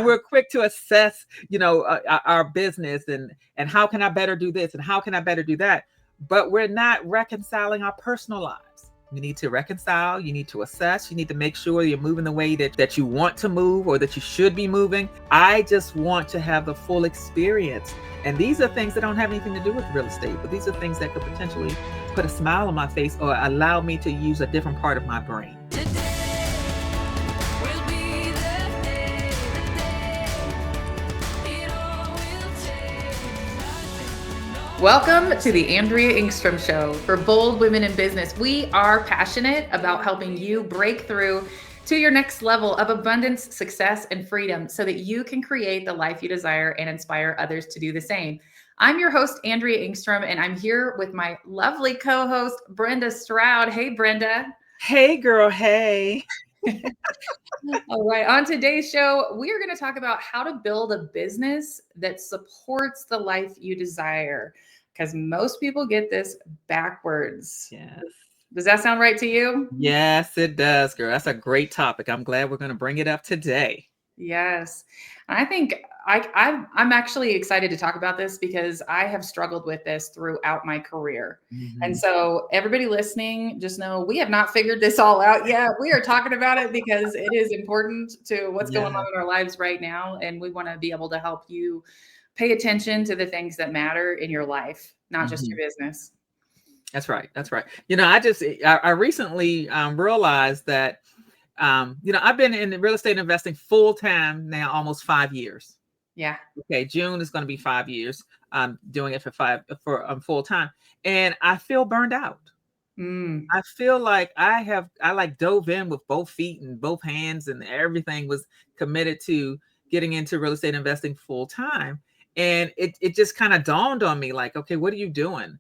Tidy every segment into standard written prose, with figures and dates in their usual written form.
we're quick to assess, our business and how can I better do this and how can I better do that, but we're not reconciling our personal lives. You need to reconcile, you need to assess, you need to make sure you're moving the way that you want to move or that you should be moving. I just want to have the full experience. And these are things that don't have anything to do with real estate, but these are things that could potentially put a smile on my face or allow me to use a different part of my brain. Welcome to the Andrea Engstrom Show. For bold women in business, we are passionate about helping you break through to your next level of abundance, success, and freedom so that you can create the life you desire and inspire others to do the same. I'm your host, Andrea Engstrom, and I'm here with my lovely co-host, Brenda Stroud. Hey, Brenda. Hey, girl. Hey. All right. On today's show, we are going to talk about how to build a business that supports the life you desire, because most people get this backwards. Yes. Does that sound right to you? Yes, it does, girl. That's a great topic. I'm glad we're going to bring it up today. Yes. I think I'm actually excited to talk about this because I have struggled with this throughout my career. Mm-hmm. And so everybody listening, just know we have not figured this all out yet. We are talking about it because it is important to what's going on in our lives right now. And we want to be able to help you pay attention to the things that matter in your life, not just your business. That's right. That's right. I recently realized that I've been in real estate investing full time now, almost 5 years. Yeah. Okay. June is going to be 5 years. I'm doing it for full time, and I feel burned out. I feel like I dove in with both feet and both hands, and everything was committed to getting into real estate investing full time. And it just kind of dawned on me, like, okay, what are you doing?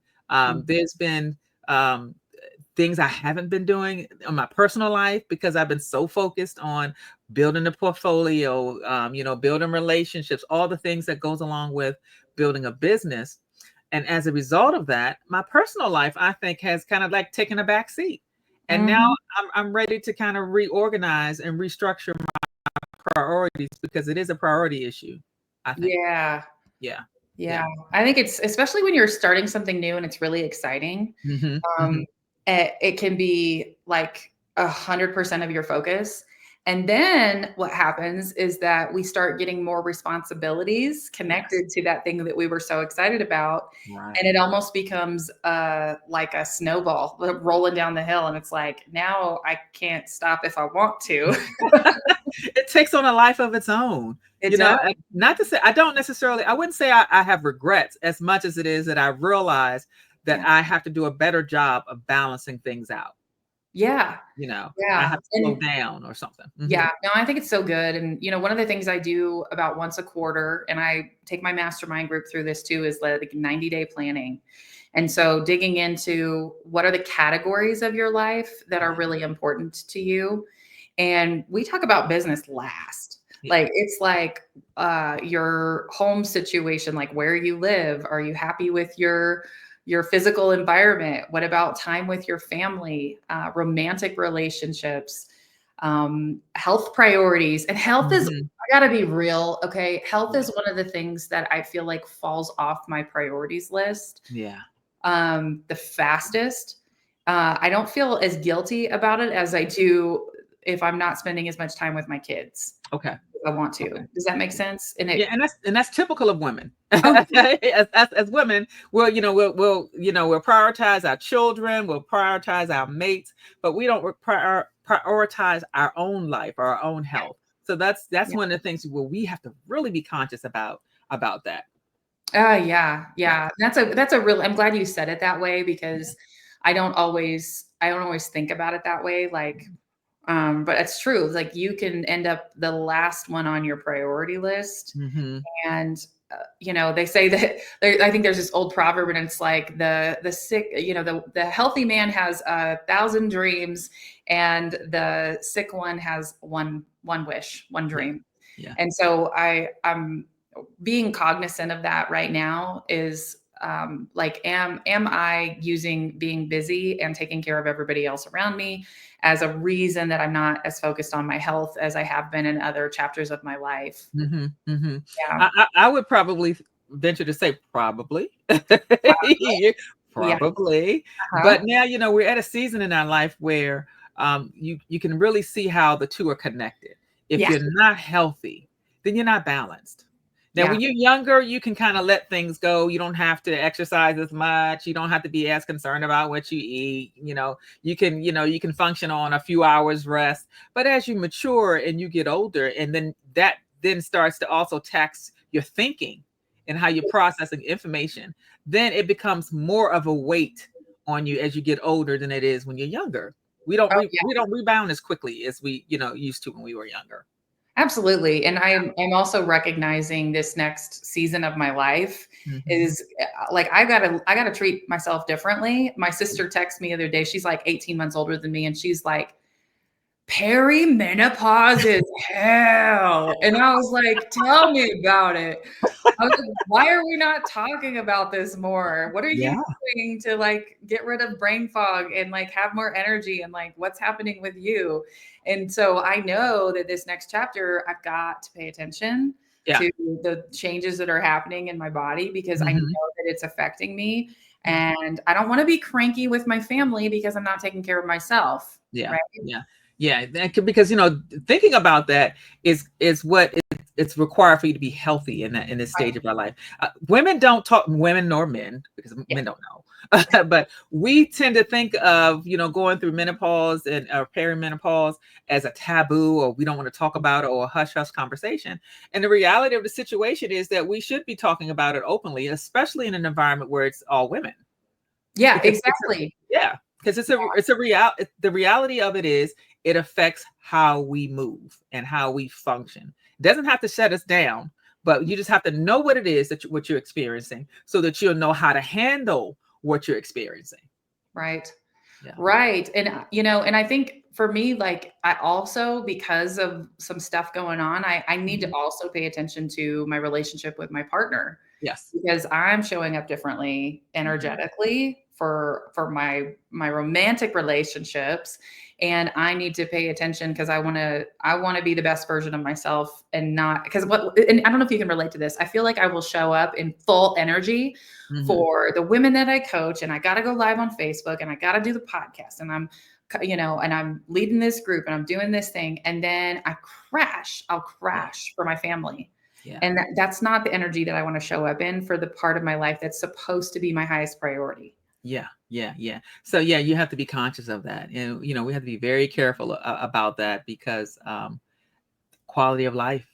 There's been things I haven't been doing in my personal life because I've been so focused on building a portfolio, building relationships, all the things that goes along with building a business. And as a result of that, my personal life, I think, has kind of like taken a back seat. And now I'm ready to kind of reorganize and restructure my priorities because it is a priority issue, I think. Yeah. I think it's, especially when you're starting something new and it's really exciting. It can be like 100% of your focus. And then what happens is that we start getting more responsibilities connected to that thing that we were so excited about. Right. And it almost becomes like a snowball rolling down the hill. And it's like, now I can't stop if I want to. It takes on a life of its own. Not to say, I wouldn't say I have regrets as much as it is that I realize that I have to do a better job of balancing things out. I have to slow down or something. Yeah, no, I think it's so good. And, one of the things I do about once a quarter, and I take my mastermind group through this too, is like 90-day planning. And so digging into what are the categories of your life that are really important to you. And we talk about business last. Like, it's like your home situation, like where you live. Are you happy with your physical environment? What about time with your family, romantic relationships, health priorities? And health is, I gotta be real. Okay. Health is one of the things that I feel like falls off my priorities list. The fastest. I don't feel as guilty about it as I do if I'm not spending as much time with my kids. Okay. I want to. Okay. Does that make sense? And that's typical of women. As women, we'll prioritize our children, we'll prioritize our mates, but we don't prioritize our own life or our own health. So that's one of the things where we have to really be conscious about that. Yeah. That's a real, I'm glad you said it that way, because I don't always think about it that way. Like, but it's true. Like, you can end up the last one on your priority list. And, they say that I think there's this old proverb, and it's like the sick, the healthy man has 1,000 dreams, and the sick one has one wish, one dream. And so I'm being cognizant of that right now is like, am I using being busy and taking care of everybody else around me as a reason that I'm not as focused on my health as I have been in other chapters of my life? Mm-hmm, mm-hmm. Yeah. I would probably venture to say probably. Yeah. Probably. Uh-huh. But now, we're at a season in our life where you can really see how the two are connected. If Yeah. you're not healthy, then you're not balanced. Now, Yeah. when you're younger, you can kind of let things go. You don't have to exercise as much. You don't have to be as concerned about what you eat. You can function on a few hours rest. But as you mature and you get older, and then that then starts to also tax your thinking and how you're processing information, then it becomes more of a weight on you as you get older than it is when you're younger. We don't Oh, re- yeah. we don't rebound as quickly as we used to when we were younger. Absolutely. And I'm also recognizing this next season of my life Mhm. is like, I gotta treat myself differently. My sister texted me the other day. She's like 18 months older than me. And she's like, perimenopause is hell. And I was like, tell me about it. I was like, why are we not talking about this more? What are you Yeah. doing to like get rid of brain fog and like have more energy and like what's happening with you? And so I know that this next chapter, I've got to pay attention Yeah. to the changes that are happening in my body because I know Mhm. that it's affecting me. Yeah. And I don't want to be cranky with my family because I'm not taking care of myself. Yeah. Right. Yeah. Yeah. Because thinking about that is what it's required for you to be healthy in this stage of our life. Women don't talk, women nor men, because Yeah. men don't know. But we tend to think of going through menopause and perimenopause as a taboo, or we don't want to talk about it, or a hush hush conversation. And the reality of the situation is that we should be talking about it openly, especially in an environment where it's all women. Yeah, Because exactly. the reality of it is it affects how we move and how we function. It doesn't have to shut us down, but you just have to know what it is what you're experiencing, so that you'll know how to handle what you're experiencing. Right. Yeah. Right. And, and I think for me, like, I also, because of some stuff going on, I need to Mhm. also pay attention to my relationship with my partner Yes. because I'm showing up differently Mhm. energetically for my romantic relationships. And I need to pay attention because I want to be the best version of myself and not because and I don't know if you can relate to this. I feel like I will show up in full energy Mhm. for the women that I coach, and I got to go live on Facebook and I got to do the podcast and I'm leading this group and I'm doing this thing. And then I'll Yeah. crash for my family. Yeah. And that's not the energy that I want to show up in for the part of my life that's supposed to be my highest priority. Yeah, yeah, yeah. So yeah, you have to be conscious of that, and we have to be very careful about that, because quality of life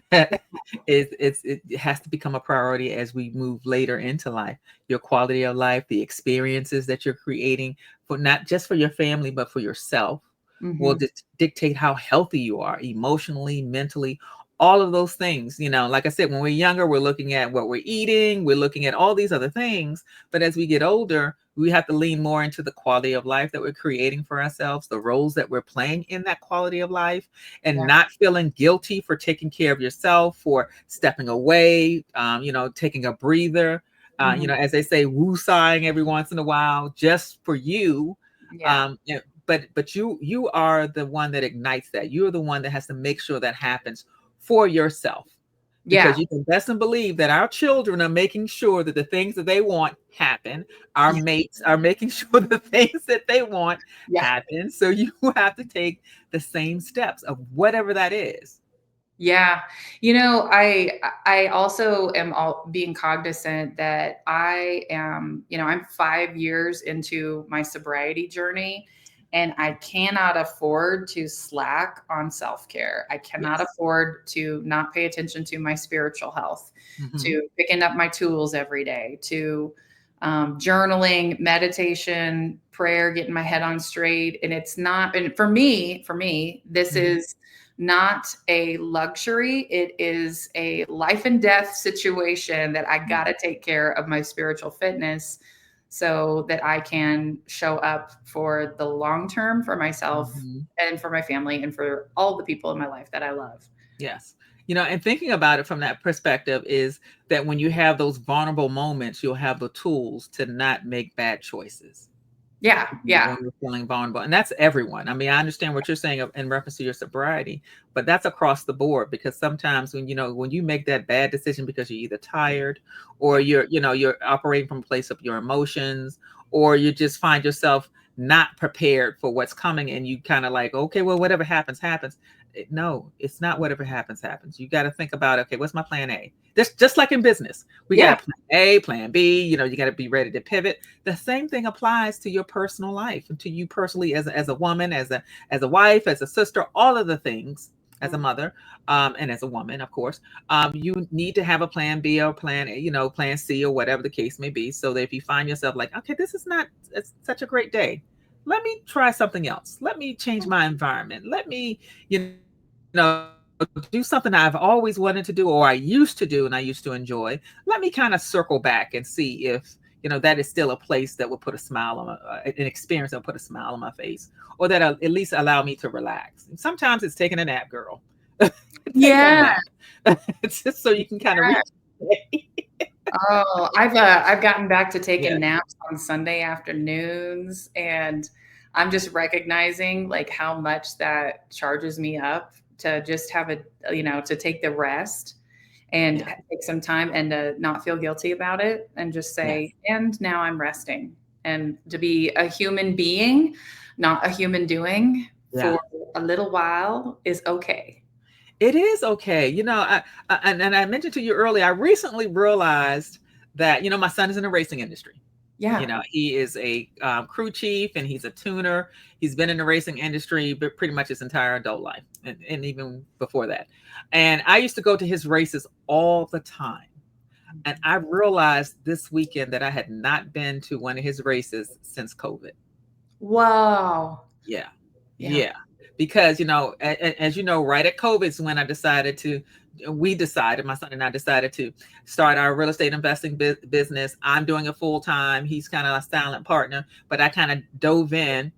it has to become a priority as we move later into life. Your quality of life, the experiences that you're creating, for not just for your family but for yourself, will Hmm. dictate how healthy you are emotionally, mentally, all of those things. Like I said, when we're younger, we're looking at what we're eating, we're looking at all these other things, but as we get older, we have to lean more into the quality of life that we're creating for ourselves, the roles that we're playing in that quality of life, and Yeah. not feeling guilty for taking care of yourself, for stepping away, taking a breather, Hmm. as they say, woo-sighing every once in a while, just for you. Yeah. But you are the one that ignites that. You're the one that has to make sure that happens for yourself, Yeah. because you can best and believe that our children are making sure that the things that they want happen. Our Yeah. mates are making sure the things that they want Yeah. happen. So you have to take the same steps of whatever that is. Yeah. I also am all being cognizant that I'm 5 years into my sobriety journey and I cannot afford to slack on self-care. I cannot Yes. afford to not pay attention to my spiritual health, Mhm. to picking up my tools every day, to journaling, meditation, prayer, getting my head on straight. And it's not, and for me, this Mhm. is not a luxury. It is a life and death situation that I got Yeah. to take care of my spiritual fitness so that I can show up for the long term for myself Mhm. and for my family and for all the people in my life that I love. Yes. And thinking about it from that perspective is that when you have those vulnerable moments, you'll have the tools to not make bad choices. Yeah. Yeah. When you're feeling vulnerable. And that's everyone. I mean, I understand what you're saying in reference to your sobriety, but that's across the board because sometimes when you make that bad decision because you're either tired or you're operating from a place of your emotions, or you just find yourself not prepared for what's coming and you kind of like, okay, well, whatever happens, happens. No, it's not whatever happens, happens. You got to think about, okay, what's my plan A? Just like in business, we Yeah. got plan A, plan B, you got to be ready to pivot. The same thing applies to your personal life and to you personally as a woman, as a wife, as a sister, all of the things, as a mother, and as a woman, of course. You need to have a plan B or plan A, plan C or whatever the case may be, so that if you find yourself like, okay, this is not it's such a great day, let me try something else. Let me change my environment. Let me, do something I've always wanted to do or I used to do and I used to enjoy. Let me kind of circle back and see if that is still a place that will put a smile on an experience that will put a smile on my face, or that'll at least allow me to relax. And sometimes it's taking a nap, girl. Take that Yeah. nap. It's just so you can kind of reach. Oh, I've gotten back to Yeah. taking naps on Sunday afternoons, and I'm just recognizing like how much that charges me up to just have to take the rest and Yeah. take some time and to not feel guilty about it and just Yes. say, and now I'm resting. And to be a human being, not a human doing Yeah. for a little while is okay. It is okay. And I mentioned to you earlier, I recently realized that, my son is in the racing industry. Yeah. He is a crew chief and he's a tuner. He's been in the racing industry but pretty much his entire adult life and even before that. And I used to go to his races all the time. And I realized this weekend that I had not been to one of his races since COVID. Wow. Yeah. Yeah. Yeah. Because, as you know, right at COVID is when my son and I decided to start our real estate investing business. I'm doing it full time. He's kind of a silent partner, but I kind of dove in.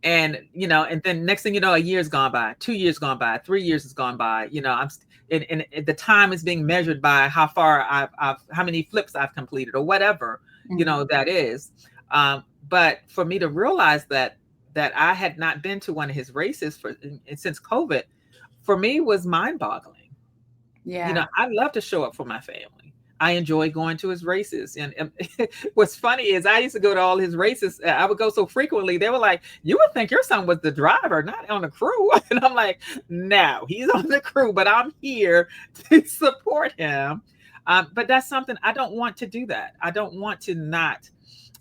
And, and then next thing you know, a year's gone by, 2 years gone by, 3 years has gone by. And the time is being measured by how far how many flips I've completed or whatever, that is. But for me to realize that I had not been to one of his races since COVID, for me was mind boggling. Yeah. I love to show up for my family. I enjoy going to his races. And what's funny is I used to go to all his races. I would go so frequently. They were like, you would think your son was the driver, not on the crew. And I'm like, no, he's on the crew, but I'm here to support him. But that's something I don't want to do that. I don't want to not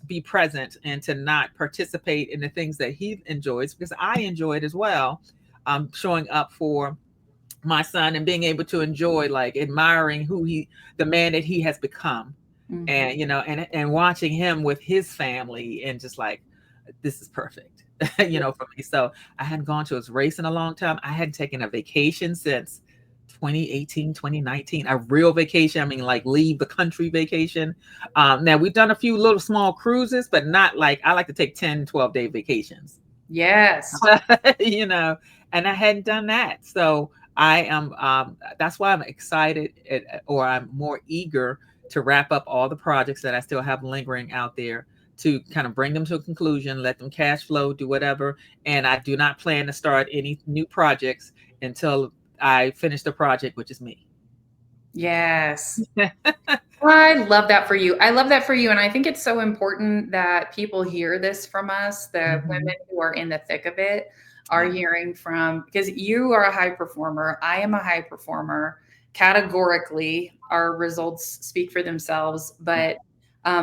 be present and to not participate in the things that he enjoys because I enjoy it as well. Showing up for my son and being able to enjoy like admiring the man that he has become, Mhm. and and watching him with his family and just like this is perfect. For me. So I hadn't gone to his race in a long time. I hadn't taken a vacation since 2018, 2019, a real vacation. I mean, like leave the country vacation. Now we've done a few little small cruises, but not like I like to take 10, 12-day vacations. Yes. you know, and I hadn't done that. So I am, that's why I'm excited or I'm more eager to wrap up all the projects that I still have lingering out there to kind of bring them to a conclusion, let them cash flow, do whatever. And I do not plan to start any new projects until I finish the project, which is me. Yes. I love that for you. I love that for you. And I think it's so important that people hear this from us. The Mhm. women who are in the thick of it are Yeah. hearing from, because you are a high performer. I am a high performer. Categorically, our results speak for themselves. But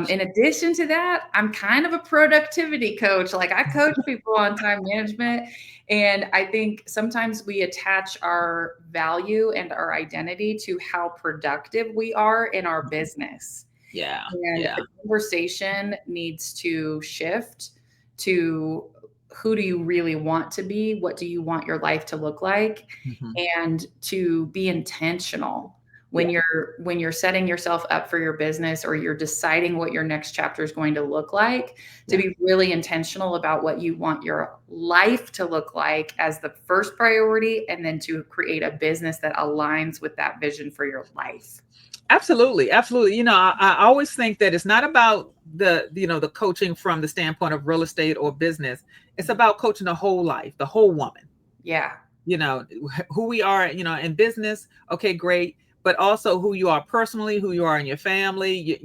in addition to that, I'm kind of a productivity coach. Like I coach people on time management. And I think sometimes we attach our value and our identity to how productive we are in our business. Yeah. And Yeah. the conversation needs to shift to who do you really want to be? What do you want your life to look like? Mhm. And to be intentional when you're setting yourself up for your business, or you're deciding what your next chapter is going to look like, to be really intentional about what you want your life to look like as the first priority, and then to create a business that aligns with that vision for your life. Absolutely. Absolutely. I always think that it's not about the coaching from the standpoint of real estate or business. It's about coaching the whole life, the whole woman. Yeah. Who we are, in business. Okay, great. But also who you are personally, who you are in your family,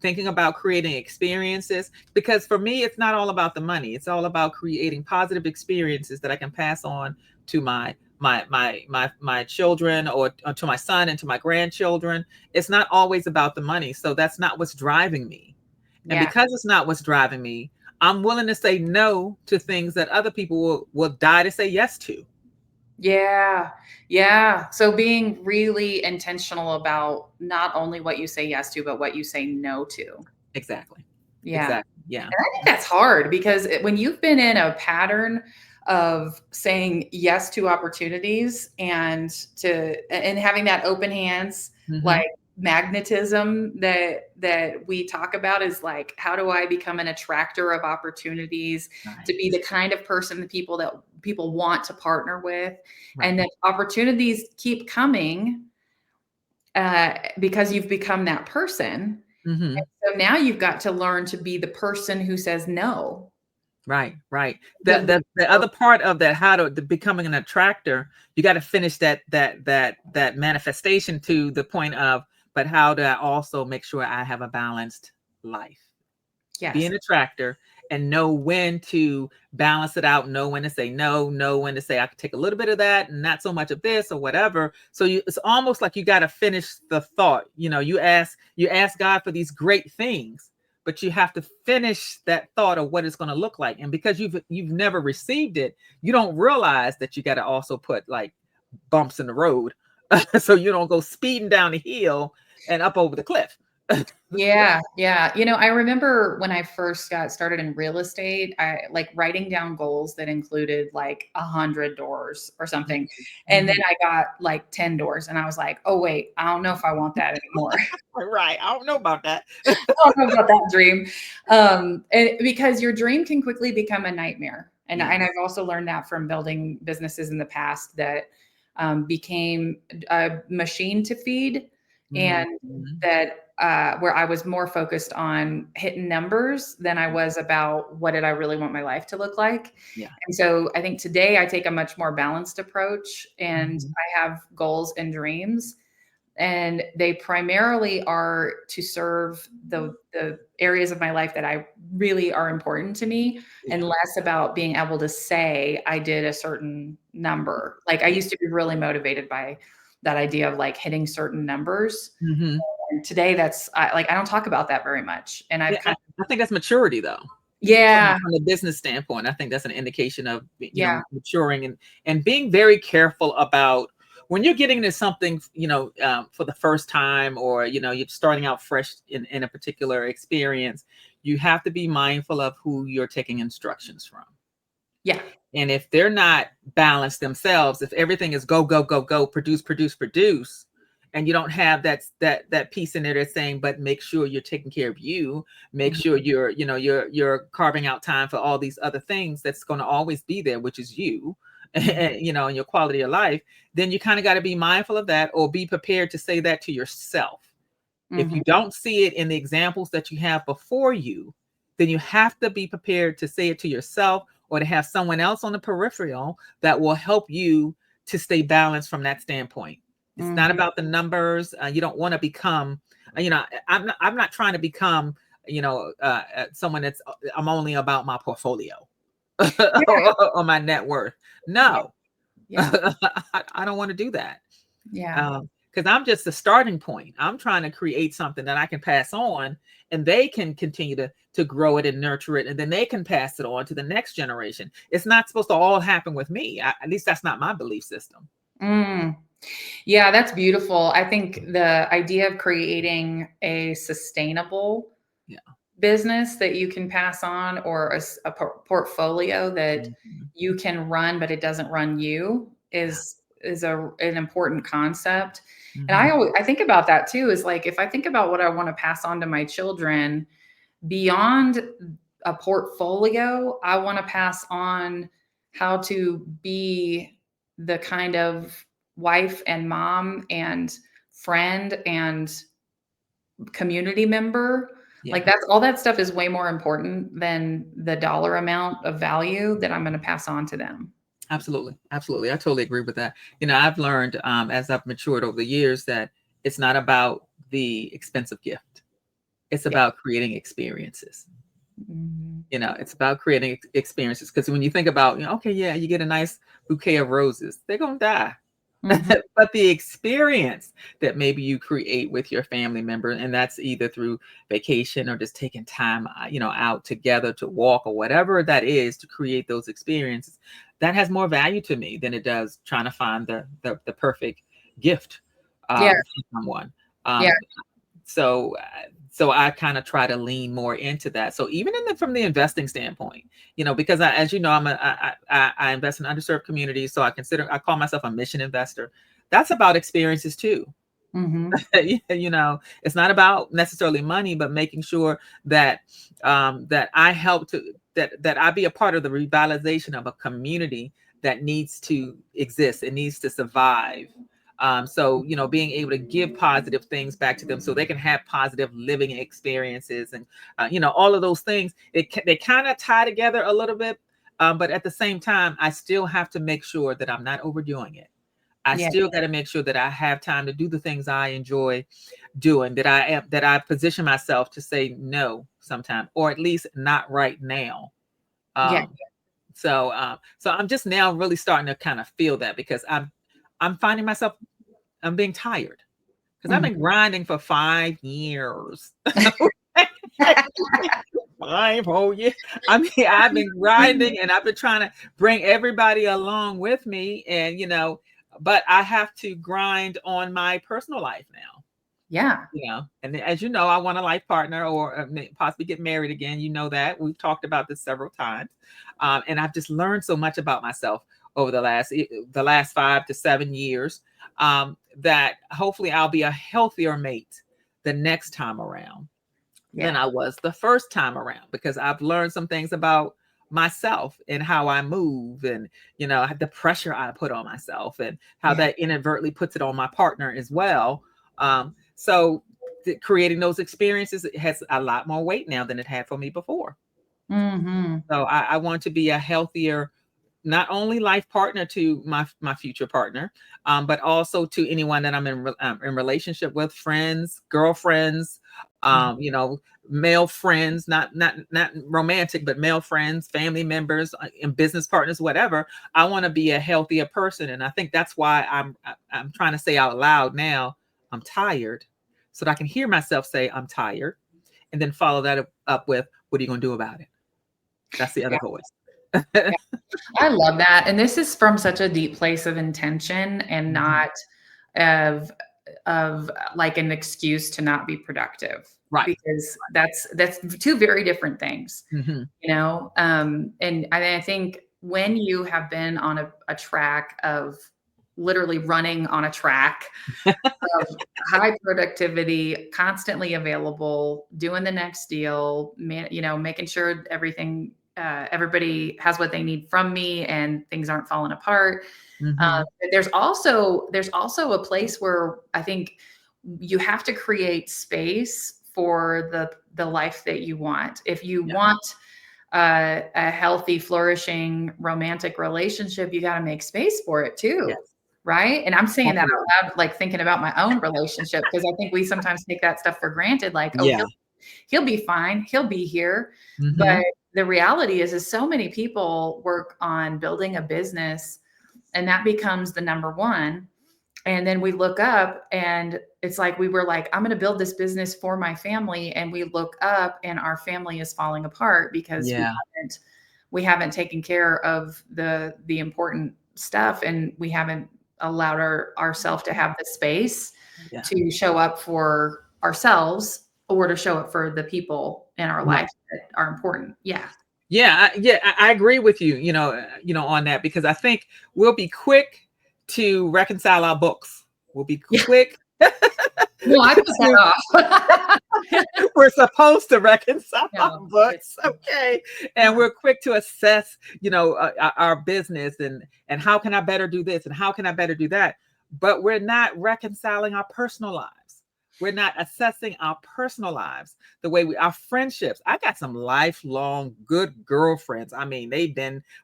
thinking about creating experiences. Because for me, it's not all about the money. It's all about creating positive experiences that I can pass on to my children, or to my son and to my grandchildren. It's not always about the money. So that's not what's driving me. And because it's not what's driving me, I'm willing to say no to things that other people will die to say yes to. Yeah. Yeah. So being really intentional about not only what you say yes to, but what you say no to. Exactly. Yeah. Exactly. Yeah. And I think that's hard, because when you've been in a pattern of saying yes to opportunities, and having that open hands, like magnetism that we talk about, is like, how do I become an attractor of opportunities, to be the kind of person that people want to partner with, and that opportunities keep coming because you've become that person. So now you've got to learn to be the person who says no. Right. The other part of that, how to becoming an attractor, you got to finish that manifestation to the point of, but how do I also make sure I have a balanced life? Yes. Be an attractor and know when to balance it out, know when to say no, know when to say I can take a little bit of that and not so much of this or whatever. So it's almost like you got to finish the thought. You ask God for these great things, but you have to finish that thought of what it's going to look like. And because you've never received it, you don't realize that you got to also put like bumps in the road so you don't go speeding down the hill and up over the cliff. Yeah. I remember when I first got started in real estate, I like writing down goals that included like 100 doors or something. And then I got like 10 doors, and I was like, oh wait, I don't know if I want that anymore. Right. I don't know about that. I don't know about that dream. And because your dream can quickly become a nightmare. And I've also learned that from building businesses in the past that became a machine to feed, and that where I was more focused on hitting numbers than I was about what did I really want my life to look like. Yeah. And so I think today I take a much more balanced approach, and I have goals and dreams, and they primarily are to serve the areas of my life that I really are important to me, and less about being able to say I did a certain number. Like I used to be really motivated by that idea of like hitting certain numbers. And today I don't talk about that very much. And I think that's maturity though. Yeah. From a business standpoint, I think that's an indication of maturing and being very careful about when you're getting into something, for the first time, or you're starting out fresh in a particular experience. You have to be mindful of who you're taking instructions from. Yeah. And if they're not balanced themselves, if everything is go, go, go, go, produce, produce, produce, and you don't have that piece in there that's saying, but make sure you're taking care of you, make sure you're carving out time for all these other things that's going to always be there, which is you, and your quality of life, then you kind of got to be mindful of that, or be prepared to say that to yourself. If you don't see it in the examples that you have before you, then you have to be prepared to say it to yourself, or to have someone else on the peripheral that will help you to stay balanced from that standpoint. It's not about the numbers. You don't want to become, I'm not trying to become, someone that's, I'm only about my portfolio or my net worth. No, I don't want to do that. Yeah. Because I'm just the starting point. I'm trying to create something that I can pass on, and they can continue to grow it and nurture it, and then they can pass it on to the next generation. It's not supposed to all happen with me. At least that's not my belief system. Yeah, that's beautiful. I think the idea of creating a sustainable business that you can pass on, or a portfolio that you can run, but it doesn't run you, is an important concept. And I think about that too, is like, if I think about what I want to pass on to my children beyond a portfolio, I want to pass on how to be the kind of wife and mom and friend and community member. Yeah. Like, that's all, that stuff is way more important than the dollar amount of value that I'm going to pass on to them. Absolutely. Absolutely. I totally agree with that. I've learned as I've matured over the years that it's not about the expensive gift. It's about creating experiences. It's about creating experiences. Because when you think about, okay, yeah, you get a nice bouquet of roses, they're going to die. But the experience that maybe you create with your family member, and that's either through vacation or just taking time, out together to walk or whatever that is, to create those experiences, that has more value to me than it does trying to find the perfect gift for someone. So I kind of try to lean more into that. So even from the investing standpoint, because as you know, I invest in underserved communities. So I call myself a mission investor. That's about experiences too. It's not about necessarily money, but making sure that that I help that I be a part of the revitalization of a community that needs to exist. It needs to survive. So, being able to give positive things back to them so they can have positive living experiences and, all of those things, they kind of tie together a little bit. But at the same time, I still have to make sure that I'm not overdoing it. I still got to make sure that I have time to do the things I enjoy doing, that I position myself to say no sometime, or at least not right now. So I'm just now really starting to kind of feel that, because I'm finding myself, I'm being tired, because I've been grinding for 5 years. 5 whole years. I've been grinding, and I've been trying to bring everybody along with me, and but I have to grind on my personal life now. And as you know, I want a life partner, or possibly get married again. That we've talked about this several times, and I've just learned so much about myself over the last 5 to 7 years, that hopefully I'll be a healthier mate the next time around than I was the first time around, because I've learned some things about myself and how I move, and the pressure I put on myself, and how that inadvertently puts it on my partner as well. So creating those experiences, it has a lot more weight now than it had for me before. So I want to be a healthier, not only life partner to my future partner, but also to anyone that I'm in relationship with, friends, girlfriends, male friends, not romantic, but male friends, family members, and business partners, whatever. I want to be a healthier person, and I think that's why I'm trying to say out loud now, I'm tired, so that I can hear myself say I'm tired, and then follow that up with, what are you going to do about it? That's the other voice. I love that. And this is from such a deep place of intention, and not of like an excuse to not be productive. Right. Because that's two very different things. And I think when you have been on a track of literally running on a track of high productivity, constantly available, doing the next deal, making sure everybody has what they need from me, and things aren't falling apart. There's also a place where I think you have to create space for the life that you want. If you want a healthy, flourishing, romantic relationship, you got to make space for it too. Yes. Right. And I'm saying that out loud, like thinking about my own relationship, because I think we sometimes take that stuff for granted. Like, he'll be fine, he'll be here. But the reality is so many people work on building a business, and that becomes the number one. And then we look up, and it's like, we were like, I'm going to build this business for my family. And we look up, and our family is falling apart because we haven't taken care of the important stuff, and we haven't allowed ourselves to have the space to show up for ourselves, or to show up for the people in our life that are important. I agree with you, on that, because I think we'll be quick to reconcile our books. We'll be quick No, I put that off. We're supposed to reconcile our No, books, okay? And we're quick to assess, our business and how can I better do this and how can I better do that? But we're not reconciling our personal lives. We're not assessing our personal lives the way our friendships. I got some lifelong good girlfriends. I mean,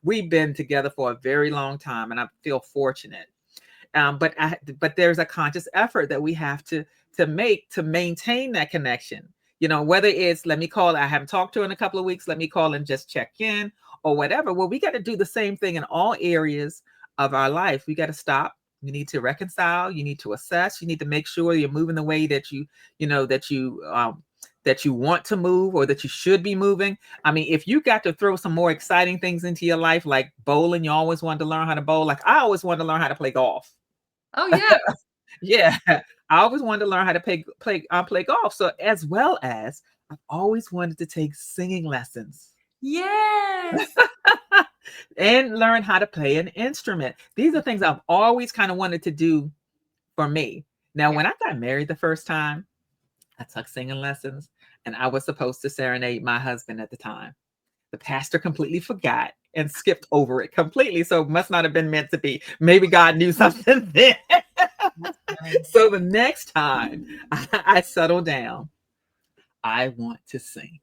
we've been together for a very long time, and I feel fortunate. But there's a conscious effort that we have to make to maintain that connection. Whether it's let me call, I haven't talked to her in a couple of weeks, let me call and just check in or whatever. Well, we got to do the same thing in all areas of our life. We got to stop. You need to reconcile. You need to assess. You need to make sure you're moving the way that that you want to move or that you should be moving. I mean, if you got to throw some more exciting things into your life, like bowling, you always wanted to learn how to bowl. Like I always wanted to learn how to play golf. Oh, yeah. Yeah, I always wanted to learn how to play golf. So as well as I've always wanted to take singing lessons. Yes. And learn how to play an instrument. These are things I've always kind of wanted to do for me. Now, when I got married the first time, I took singing lessons and I was supposed to serenade my husband at the time. The pastor completely forgot and skipped over it completely. So it must not have been meant to be. Maybe God knew something then. So the next time I settle down, I want to sing.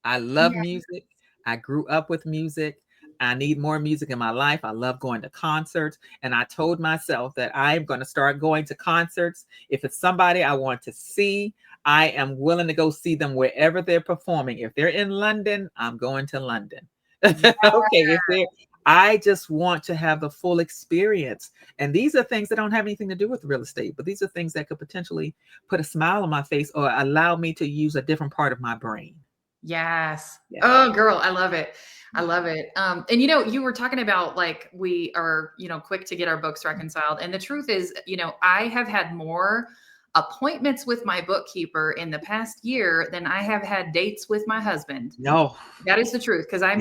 I love music. I grew up with music. I need more music in my life. I love going to concerts. And I told myself that I'm going to start going to concerts. If it's somebody I want to see, I am willing to go see them wherever they're performing. If they're in London, I'm going to London. Okay. I just want to have the full experience. And these are things that don't have anything to do with real estate, but these are things that could potentially put a smile on my face or allow me to use a different part of my brain. Yes. Yeah. Oh, girl, I love it. I love it. And you were talking about like we are, quick to get our books reconciled. And the truth is, I have had more appointments with my bookkeeper in the past year than I have had dates with my husband. No, that is the truth. Because I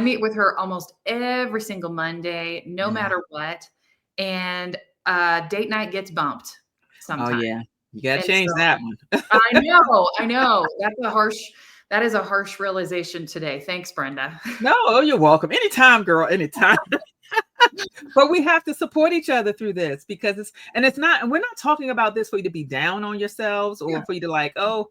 meet with her almost every single Monday, no matter what. And date night gets bumped sometimes. Oh yeah. You got to change that one. I know. That is a harsh realization today. Thanks, Brenda. No, you're welcome. Anytime, girl, anytime. But we have to support each other through this because we're not talking about this for you to be down on yourselves or for you to like, but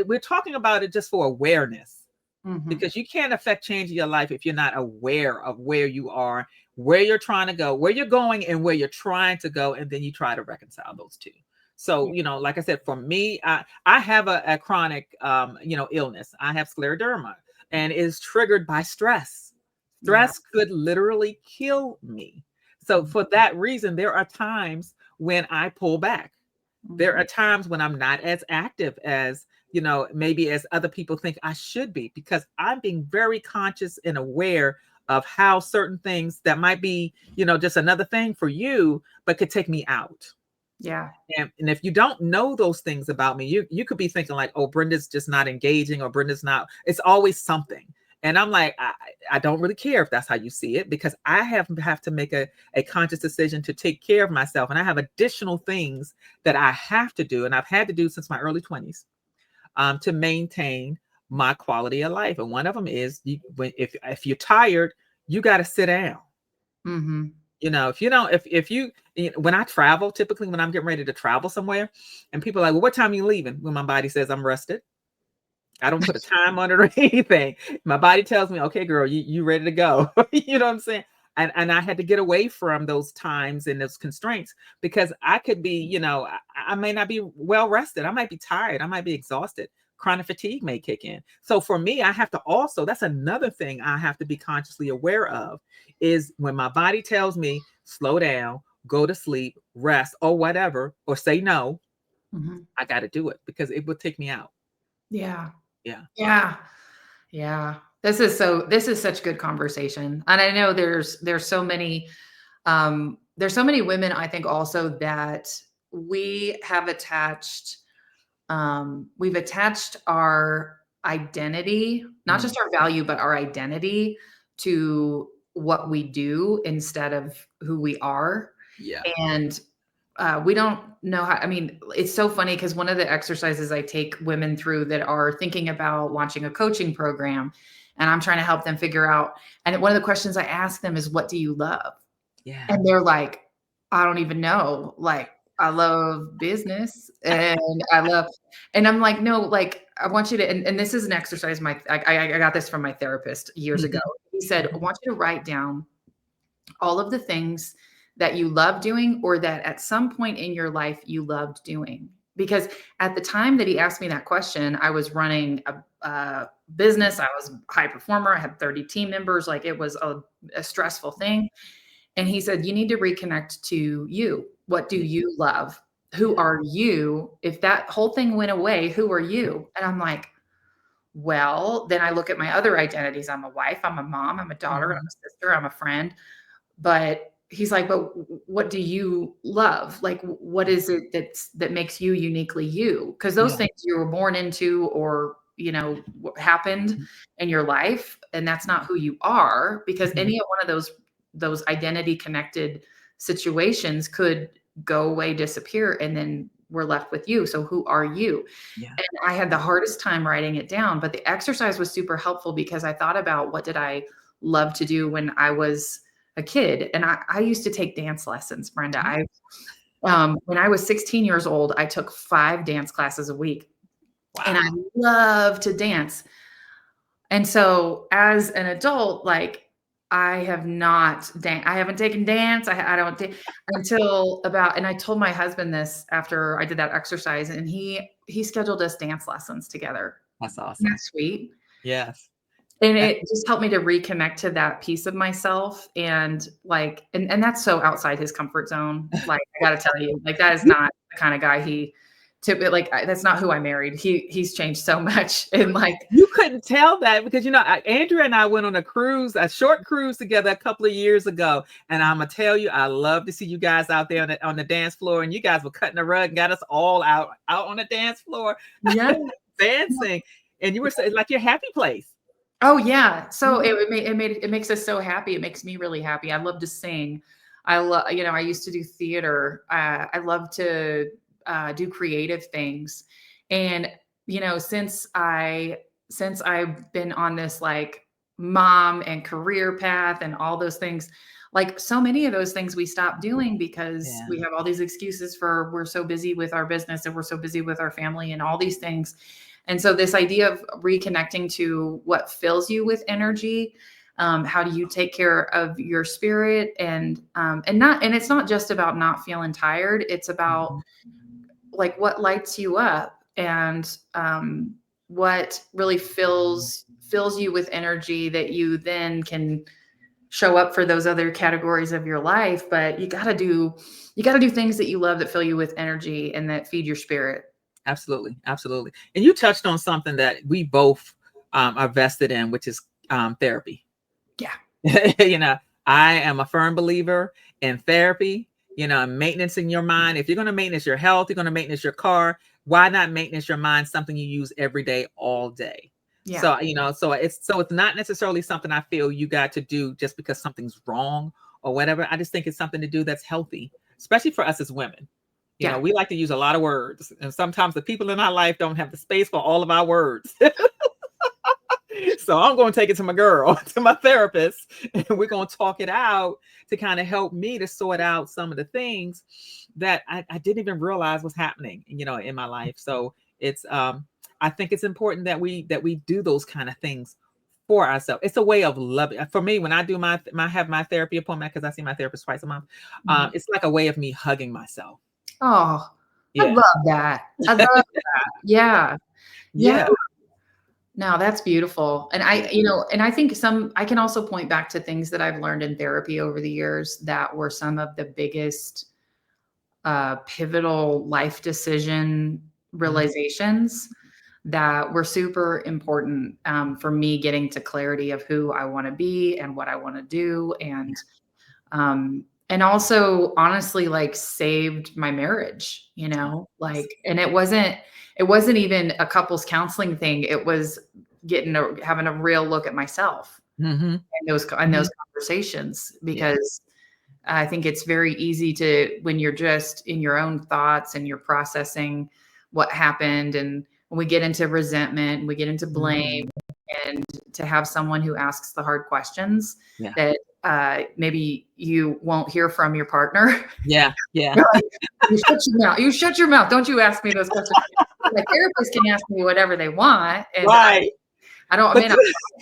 we're talking about it just for awareness. Mm-hmm. Because you can't affect change in your life if you're not aware of where you are, where you're trying to go, where you're going and where you're trying to go. And then you try to reconcile those two. So, like I said, for me, I have a chronic, illness. I have scleroderma and is triggered by stress. Stress could literally kill me. So for that reason, there are times when I pull back. Mm-hmm. There are times when I'm not as active as, maybe as other people think I should be, because I'm being very conscious and aware of how certain things that might be, just another thing for you, but could take me out. Yeah. And if you don't know those things about me, you could be thinking like, oh, Brenda's just not engaging or Brenda's not, it's always something. And I'm like, I don't really care if that's how you see it, because I have to make a conscious decision to take care of myself. And I have additional things that I have to do. And I've had to do since my early 20s to maintain my quality of life. And one of them is if you're tired, you got to sit down. Mm-hmm. When I travel, typically when I'm getting ready to travel somewhere and people are like, well, what time are you leaving? When my body says I'm rested. I don't put a time on it or anything. My body tells me, okay, girl, you ready to go. You know what I'm saying? And I had to get away from those times and those constraints because I could be, I may not be well rested. I might be tired. I might be exhausted. Chronic fatigue may kick in. So for me, I have to also, that's another thing I have to be consciously aware of is when my body tells me, slow down, go to sleep, rest, or whatever, or say no, mm-hmm. I got to do it because it will take me out. Yeah. This is such good conversation. And I know there's so many women, I think also that we have attached, we've attached our identity, not just our value, but our identity to what we do instead of who we are. Yeah. And we don't know how, I mean, it's so funny because one of the exercises I take women through that are thinking about launching a coaching program, and I'm trying to help them figure out. And one of the questions I ask them is, what do you love? Yeah. And they're like, I don't even know. Like, I love business and and I'm like, no, like, I want you to, and this is an exercise. I got this from my therapist years ago. He said, I want you to write down all of the things that you love doing or that at some point in your life you loved doing. Because at the time that he asked me that question, I was running a business. I was a high performer. I had 30 team members. Like, it was a stressful thing. And he said, you need to reconnect to you. What do you love? Who are you? If that whole thing went away, who are you? And I'm like, well, then I look at my other identities. I'm a wife, I'm a mom, I'm a daughter, I'm a sister, I'm a friend. But he's like, but what do you love? Like, what is it that makes you uniquely you? Because those things you were born into, or, what happened in your life, and that's not who you are, because any of one of those identity connected situations could go away, disappear, and then we're left with you. So who are you? Yeah. And I had the hardest time writing it down, but the exercise was super helpful because I thought about, what did I love to do when I was a kid? And I used to take dance lessons, Brenda. When I was 16 years old, I took 5 dance classes a week. Wow. And I love to dance. And so as an adult, like, I haven't taken dance. I don't until about, and I told my husband this after I did that exercise, and he scheduled us dance lessons together. That's awesome. That's sweet. Yes. And it just helped me to reconnect to that piece of myself. And like, and that's so outside his comfort zone. Like, I got to tell you, like, that is not the kind of guy that's not who I married. He's changed so much. And like, you couldn't tell that because, Andrea and I went on a short cruise together a couple of years ago. And I'm going to tell you, I love to see you guys out there on the dance floor, and you guys were cutting the rug and got us all out on the dance floor, dancing. And you were like your happy place. Oh yeah. So it makes us so happy. It makes me really happy. I love to sing. I love, I used to do theater. I love to do creative things. And, since I've been on this like mom and career path and all those things, like, so many of those things we stopped doing because we have all these excuses for, we're so busy with our business and we're so busy with our family and all these things. And so this idea of reconnecting to what fills you with energy, how do you take care of your spirit, and it's not just about not feeling tired. It's about like what lights you up, and what really fills you with energy that you then can show up for those other categories of your life. But you got to do things that you love, that fill you with energy and that feed your spirit. Absolutely. Absolutely. And you touched on something that we both are vested in, which is therapy. Yeah. I am a firm believer in therapy, maintenance in your mind. If you're going to maintenance your health, you're going to maintenance your car. Why not maintenance your mind? Something you use every day, all day. Yeah. So, it's not necessarily something I feel you got to do just because something's wrong or whatever. I just think it's something to do that's healthy, especially for us as women. We like to use a lot of words, and sometimes the people in our life don't have the space for all of our words. So I'm going to take it to my girl, to my therapist, and we're going to talk it out to kind of help me to sort out some of the things that I didn't even realize was happening, in my life. So it's, I think it's important that we do those kind of things for ourselves. It's a way of loving. For me, when I do have my therapy appointment, because I see my therapist twice a month, it's like a way of me hugging myself. Oh, yeah. I love that. I love that. Yeah. Yeah. No, that's beautiful. And I think I can also point back to things that I've learned in therapy over the years that were some of the biggest pivotal life decision realizations that were super important for me getting to clarity of who I want to be and what I want to do. And also honestly, like, saved my marriage, and it wasn't even a couples counseling thing. It was having a real look at myself in those conversations, because I think it's very easy to, when you're just in your own thoughts and you're processing what happened, and when we get into resentment and we get into blame, and to have someone who asks the hard questions that maybe you won't hear from your partner. Yeah. Yeah. Like, you shut your mouth. You shut your mouth. Don't you ask me those questions. My therapist can ask me whatever they want. And Right. I may not like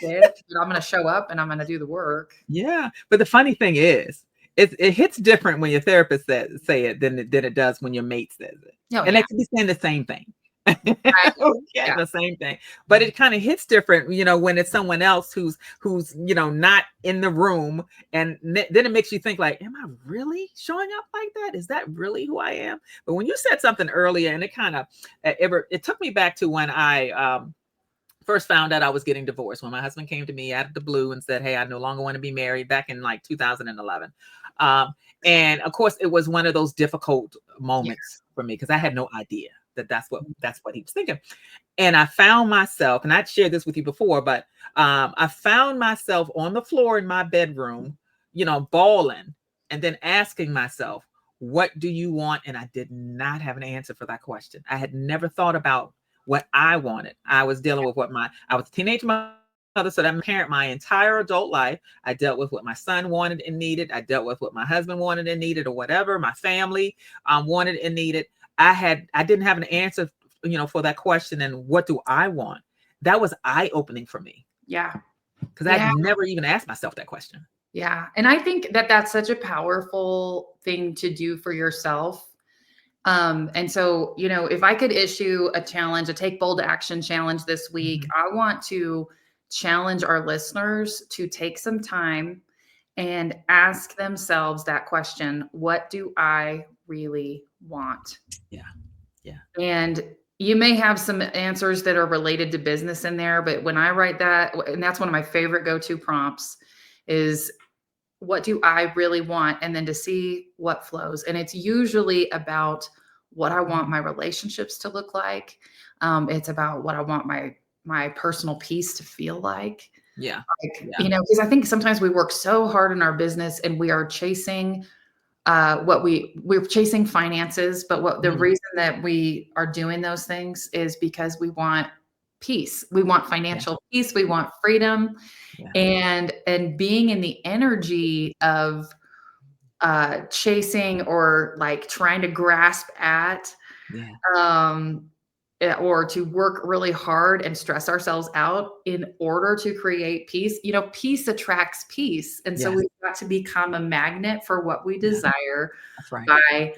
it, but I'm going to show up and I'm going to do the work. Yeah. But the funny thing is, it hits different when your therapist say it than it does when your mate says it. And they could be saying the same thing. The same thing, but it kind of hits different, when it's someone else who's not in the room, and then it makes you think like, am I really showing up like that? Is that really who I am? But when you said something earlier, and it kind of it took me back to when I first found out I was getting divorced, when my husband came to me out of the blue and said, hey, I no longer want to be married, back in like 2011. And of course it was one of those difficult moments for me, because I had no idea that's what he was thinking. And I found myself, and I'd shared this with you before, but I found myself on the floor in my bedroom, bawling, and then asking myself, what do you want? And I did not have an answer for that question. I had never thought about what I wanted. I was dealing with I was a teenage mother, so that parent my entire adult life. I dealt with what my son wanted and needed. I dealt with what my husband wanted and needed, or whatever my family wanted and needed. I didn't have an answer, for that question. And what do I want? That was eye-opening for me. Yeah. Because I'd never even asked myself that question. Yeah. And I think that that's such a powerful thing to do for yourself. And so, if I could issue a challenge, a take bold action challenge this week, I want to challenge our listeners to take some time and ask themselves that question: what do I really want? Yeah. Yeah. And you may have some answers that are related to business in there, but when I write that, and that's one of my favorite go-to prompts, is what do I really want? And then to see what flows. And it's usually about what I want my relationships to look like. It's about what I want my personal peace to feel like. Yeah. Because I think sometimes we work so hard in our business and we are chasing we're chasing finances, but the reason that we are doing those things is because we want peace. We want financial peace. We want freedom. And being in the energy of chasing or like trying to grasp at, or to work really hard and stress ourselves out in order to create peace. Peace attracts peace. And so we've got to become a magnet for what we desire by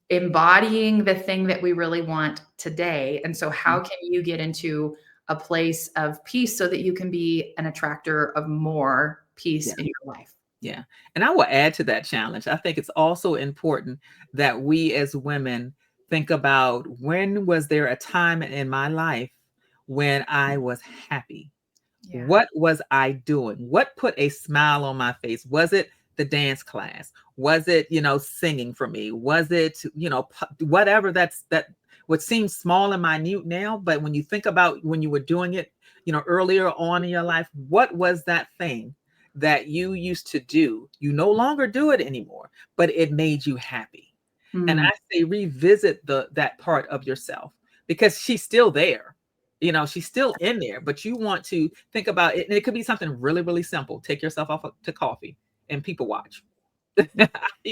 embodying the thing that we really want today. And so how can you get into a place of peace so that you can be an attractor of more peace in your life? Yeah. And I will add to that challenge. I think it's also important that we as women think about, when was there a time in my life when I was happy? Yeah. What was I doing? What put a smile on my face? Was it the dance class? Was it, singing for me? Was it, whatever that what seems small and minute now, but when you think about when you were doing it, earlier on in your life, what was that thing that you used to do? You no longer do it anymore, but it made you happy. And I say revisit that part of yourself, because she's still there. She's still in there, but you want to think about it. And it could be something really, really simple. Take yourself off to coffee and people watch.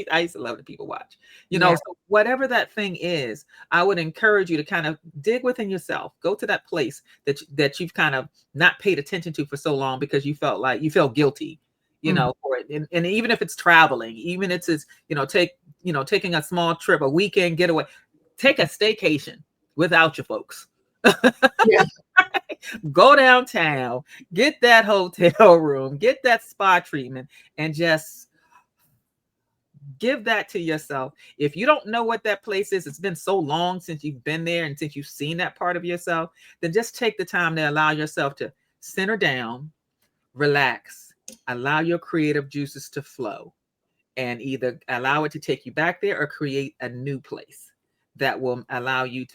I used to love to people watch, so whatever that thing is, I would encourage you to kind of dig within yourself, go to that place that you've kind of not paid attention to for so long because you felt guilty, for it. And even if it's traveling, even if it's, taking a small trip, a weekend getaway, take a staycation without your folks. Go downtown, get that hotel room, get that spa treatment, and just give that to yourself. If you don't know what that place is, it's been so long since you've been there and since you've seen that part of yourself, then just take the time to allow yourself to center down, relax, allow your creative juices to flow, and either allow it to take you back there or create a new place that will allow you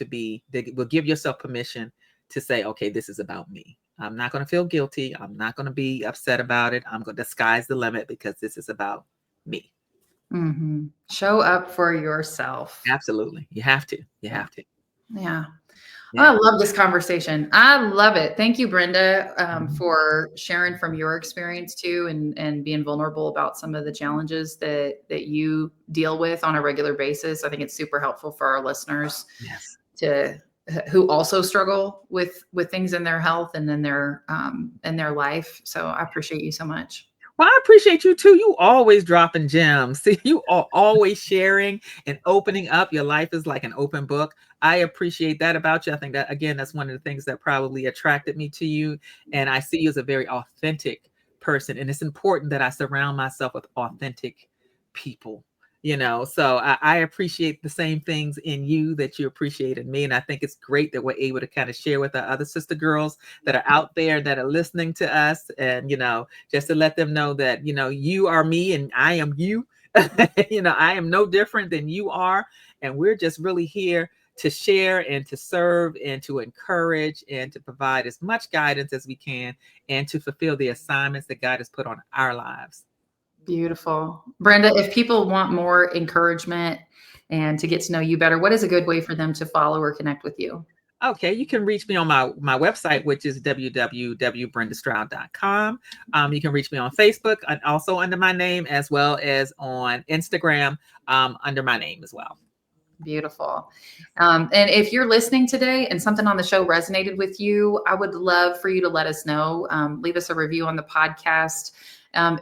that will give yourself permission to say, okay, this is about me. I'm not going to feel guilty. I'm not going to be upset about it. I'm going to sky's the limit, because this is about me. Mm-hmm. Show up for yourself. Absolutely. You have to. You have to. Yeah. Yeah. I love this conversation. I love it. Thank you, Brenda, Mhm. for sharing from your experience too, and being vulnerable about some of the challenges that you deal with on a regular basis. I think it's super helpful for our listeners Yes. to who also struggle with things in their health and in their life. So I appreciate you so much. Well, I appreciate you too. You always dropping gems. See, you are always sharing and opening up. Your life is like an open book. I appreciate that about you. I think that, again, that's one of the things that probably attracted me to you. And I see you as a very authentic person. And it's important that I surround myself with authentic people. So I appreciate the same things in you that you appreciate in me. And I think it's great that we're able to kind of share with our other sister girls that are out there that are listening to us. And, just to let them know that, you are me and I am you. I am no different than you are. And we're just really here to share and to serve and to encourage and to provide as much guidance as we can and to fulfill the assignments that God has put on our lives. Beautiful. Brenda, if people want more encouragement and to get to know you better, what is a good way for them to follow or connect with you? Okay, you can reach me on my website, which is www.brendastroud.com. You can reach me on Facebook and also under my name, as well as on Instagram under my name as well. Beautiful. And if you're listening today and something on the show resonated with you, I would love for you to let us know. Leave us a review on the podcast.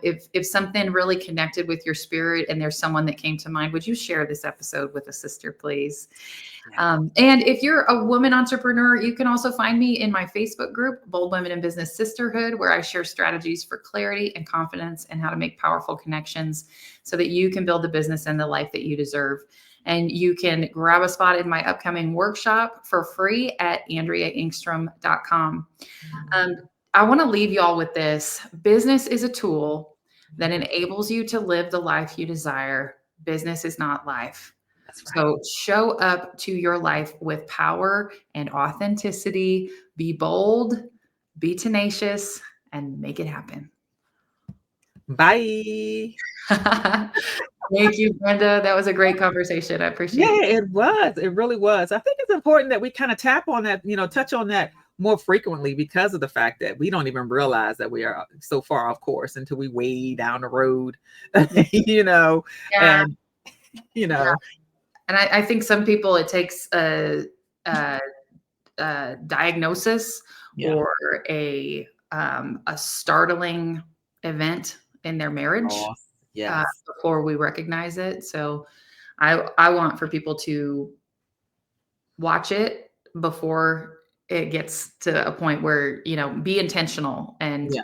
If something really connected with your spirit and there's someone that came to mind, would you share this episode with a sister, please? And if you're a woman entrepreneur, you can also find me in my Facebook group, Bold Women in Business Sisterhood, where I share strategies for clarity and confidence and how to make powerful connections so that you can build the business and the life that you deserve. And you can grab a spot in my upcoming workshop for free at AndreaEngstrom.com. I want to leave you all with this. Business is a tool that enables you to live the life you desire. Business is not life. That's right. So show up to your life with power and authenticity. Be bold, be tenacious, and make it happen. Bye. Thank you, Brenda. That was a great conversation. I appreciate Yeah, it. it was. It really was. I think it's important that we kind of tap on that, touch on that more frequently because of the fact that we don't even realize that we are so far off course until we way down the road, Yeah. and, Yeah. And I think some people, it takes a diagnosis yeah. or a startling event in their marriage Oh, yes. before we recognize it. So I want for people to watch it before it gets to a point where, be intentional Yeah.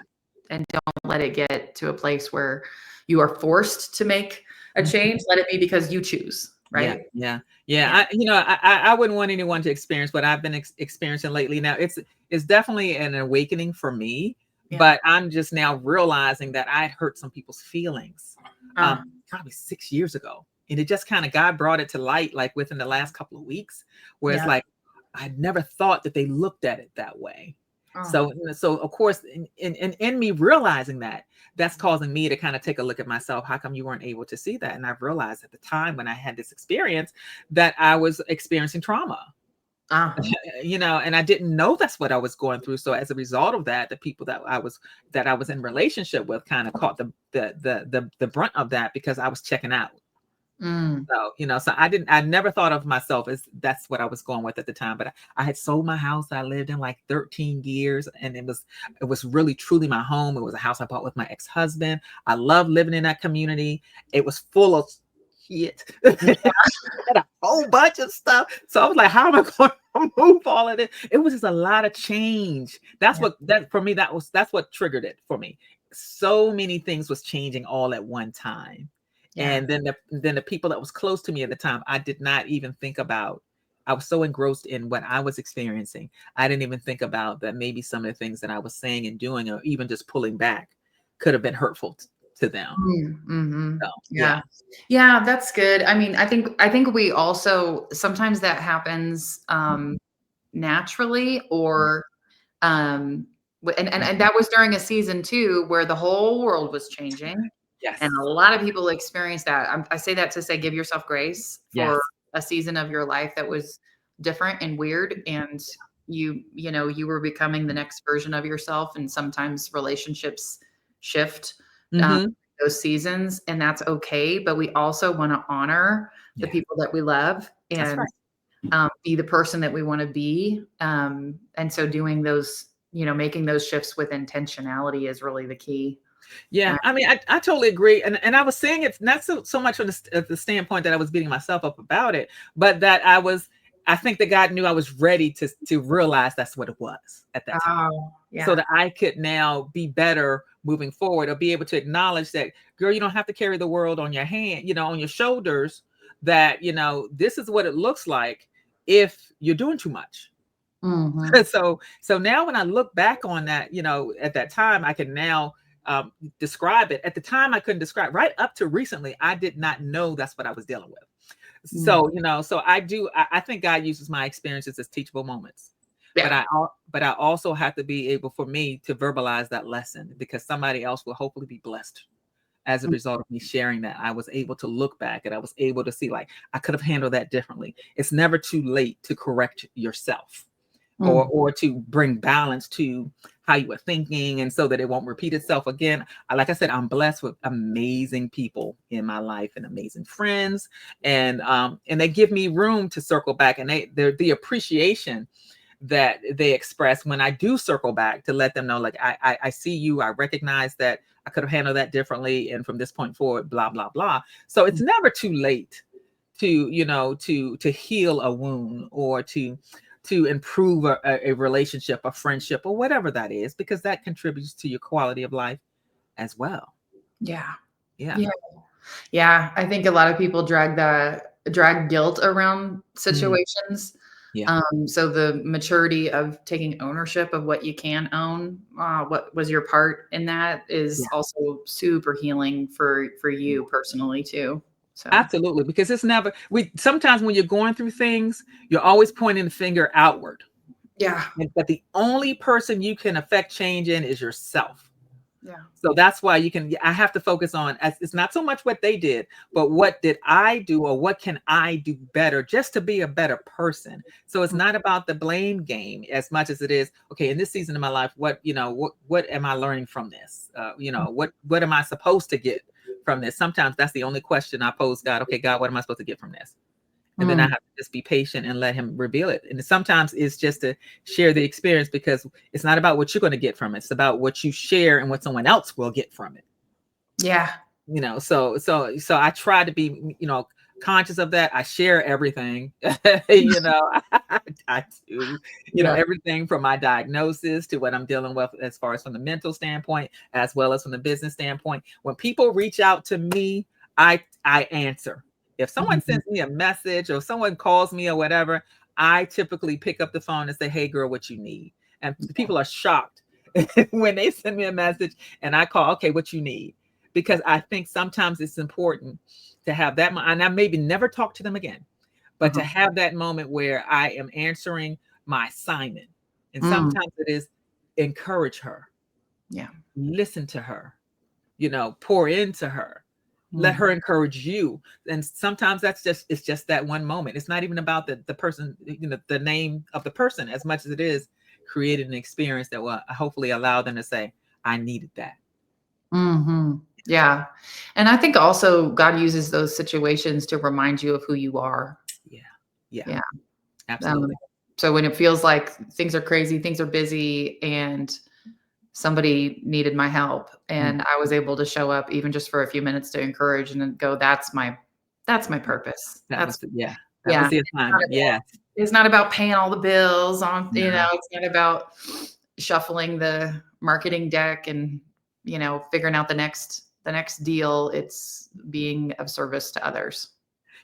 and don't let it get to a place where you are forced to make a Mhm. change. Let it be because you choose, Yeah, right? yeah, Yeah. yeah. I wouldn't want anyone to experience what I've been experiencing lately. Now, it's definitely an awakening for me, Yeah. but I'm just now realizing that I had hurt some people's feelings, Uh, probably 6 years ago, and it just kind of God brought it to light like within the last couple of weeks, where it's yeah. like I'd never thought that they looked at it that way. Oh, So of course, in me realizing that, that's causing me to kind of take a look at myself. How come you weren't able to see that? And I've realized at the time when I had this experience that I was experiencing trauma, ah, and I didn't know that's what I was going through. So as a result of that, the people that I was in relationship with kind of caught the brunt of that because I was checking out. mm, So I never thought of myself as that's what I was going with at the time. But I had sold my house I lived in like 13 years, and it was really truly my home. It was a house I bought with my ex-husband. I loved living in that community. It was full of shit. Had a whole bunch of stuff. So I was like, how am I going to move all of this? It was just a lot of change. yeah, That for me, that's what triggered it for me. So many things was changing all at one time. yeah. And then the people that was close to me at the time, I did not even think about. I was so engrossed in what I was experiencing. I didn't even think about that maybe some of the things that I was saying and doing, or even just pulling back, could have been hurtful to them. Mhm. So Yeah. yeah. Yeah, that's good. I mean, I think we also sometimes that happens, naturally or, um, and that was during a season too where the whole world was changing. Yes. And a lot of people experience that. I say that to say, give yourself grace for Yes. a season of your life that was different and weird. And you were becoming the next version of yourself. And sometimes relationships shift Mm-hmm. those seasons, and that's okay. But we also want to honor the Yeah. people that we love That's and right. be the person that we want to be. And so doing those, making those shifts with intentionality is really the key. Yeah, I mean, I totally agree, and I was saying it's not so much from the standpoint that I was beating myself up about it, but that I think that God knew I was ready to realize that's what it was at that time, Oh, so yeah. that I could now be better moving forward, or be able to acknowledge that, girl, you don't have to carry the world on your hand, on your shoulders. That this is what it looks like if you're doing too much. Mm-hmm. So now when I look back on that, at that time, I can now describe it. At the time, I couldn't describe. Right up to recently, I did not know that's what I was dealing with. So so I think God uses my experiences as teachable moments. But Yeah. I also have to be able for me to verbalize that lesson, because somebody else will hopefully be blessed as a result of me sharing that. I was able to look back and I was able to see, like, I could have handled that differently. It's never too late to correct yourself, or to bring balance to how you were thinking, and so that it won't repeat itself again. Like I said, I'm blessed with amazing people in my life and amazing friends, and they give me room to circle back, and the appreciation that they express when I do circle back, to let them know, like, I see you, I recognize that I could have handled that differently, and from this point forward, blah blah blah. So it's never too late to heal a wound, or to improve a relationship, a friendship, or whatever that is, because that contributes to your quality of life as well. Yeah. Yeah. Yeah. Yeah. I think a lot of people drag guilt around situations. Yeah. So the maturity of taking ownership of what you can own, what was your part in that, is Yeah. also super healing for you personally too. So Absolutely. Because it's never, sometimes when you're going through things, you're always pointing the finger outward. yeah. But the only person you can affect change in is yourself. Yeah. So that's why I have to focus on, it's not so much what they did, but what did I do, or what can I do better, just to be a better person. So it's not about the blame game as much as it is, okay, in this season of my life, what am I learning from this? What am I supposed to get from this? Sometimes that's the only question I pose God. Okay, God, what am I supposed to get from this? And then I have to just be patient and let him reveal it. And sometimes it's just to share the experience, because it's not about what you're going to get from it. It's about what you share and what someone else will get from it. Yeah. So I try to be, conscious of that. I share everything, I do, Yeah. everything from my diagnosis to what I'm dealing with, as far as from the mental standpoint, as well as from the business standpoint. When people reach out to me, I answer. If someone sends me a message, or someone calls me or whatever, I typically pick up the phone and say, "Hey girl, what you need?" And people are shocked when they send me a message and I call, "Okay, what you need?" Because I think sometimes it's important to have that, and I maybe never talk to them again, but to have that moment where I am answering my assignment. And sometimes it is encourage her. Yeah. Listen to her, pour into her. Let her encourage you. And sometimes it's just that one moment. It's not even about the person, the name of the person, as much as it is creating an experience that will hopefully allow them to say, I needed that. Yeah. And I think also God uses those situations to remind you of who you are. Yeah. Yeah. Yeah. Absolutely. So when it feels like things are crazy, things are busy, and somebody needed my help, and I was able to show up even just for a few minutes to encourage and then go, that's my purpose. That was Yeah. that was the assignment. Yes. It's not about paying all the bills on, No. it's not about shuffling the marketing deck and, figuring out the next deal. It's being of service to others.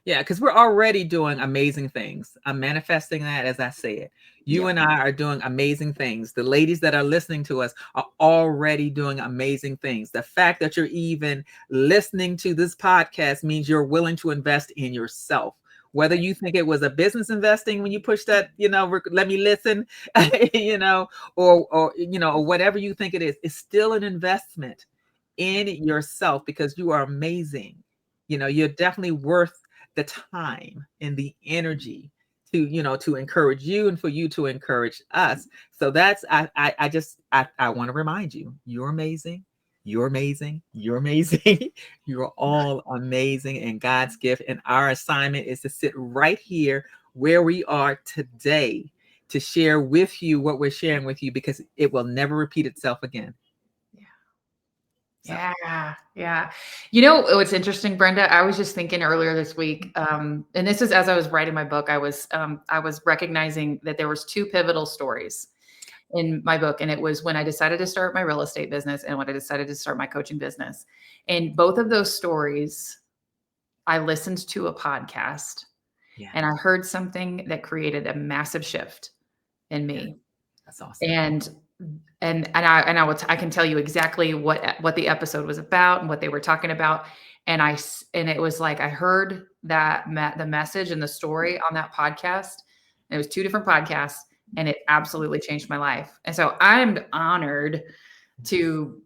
Yeah, because we're already doing amazing things. I'm manifesting that as I say it. You and I are doing amazing things. The ladies that are listening to us are already doing amazing things. The fact that you're even listening to this podcast means you're willing to invest in yourself. Whether you think it was a business investing when you push that, let me listen, or whatever you think it is, it's still an investment in yourself because you are amazing. You're definitely worth the time and the energy to encourage you and for you to encourage us. So that's I want to remind you, you're amazing. You're amazing. You're amazing. You're all amazing and God's gift. And our assignment is to sit right here where we are today to share with you what we're sharing with you because it will never repeat itself again. So. Yeah. What's interesting, Brenda? I was just thinking earlier this week, and this is as I was writing my book, I was recognizing that there was 2 pivotal stories in my book. And it was when I decided to start my real estate business and when I decided to start my coaching business. And both of those stories, I listened to a podcast and I heard something that created a massive shift in me. Yeah. That's awesome. And I can tell you exactly what the episode was about and what they were talking about. And it was like, I heard that the message and the story on that podcast. And it was 2 different podcasts and it absolutely changed my life. And so I'm honored to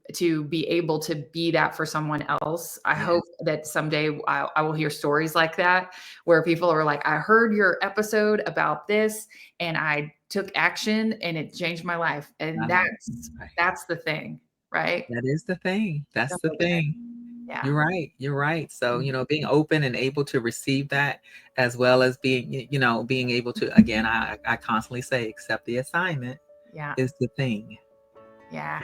be able to be that for someone else. I hope that someday I will hear stories like that where people are like, I heard your episode about this and I took action and it changed my life. And that's the thing, right? That is the thing. That's the thing. Yeah. You're right. So, being open and able to receive that as well as being able to, again, I constantly say, accept the assignment is the thing. Yeah.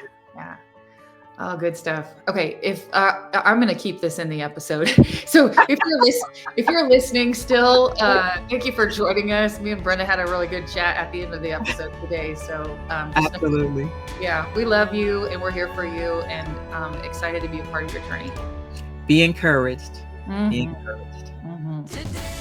Oh, good stuff. Okay. If I'm going to keep this in the episode. So if you're listening still, thank you for joining us. Me and Brenda had a really good chat at the end of the episode today. So absolutely. We love you and we're here for you and excited to be a part of your journey. Be encouraged. Be encouraged. Mm-hmm.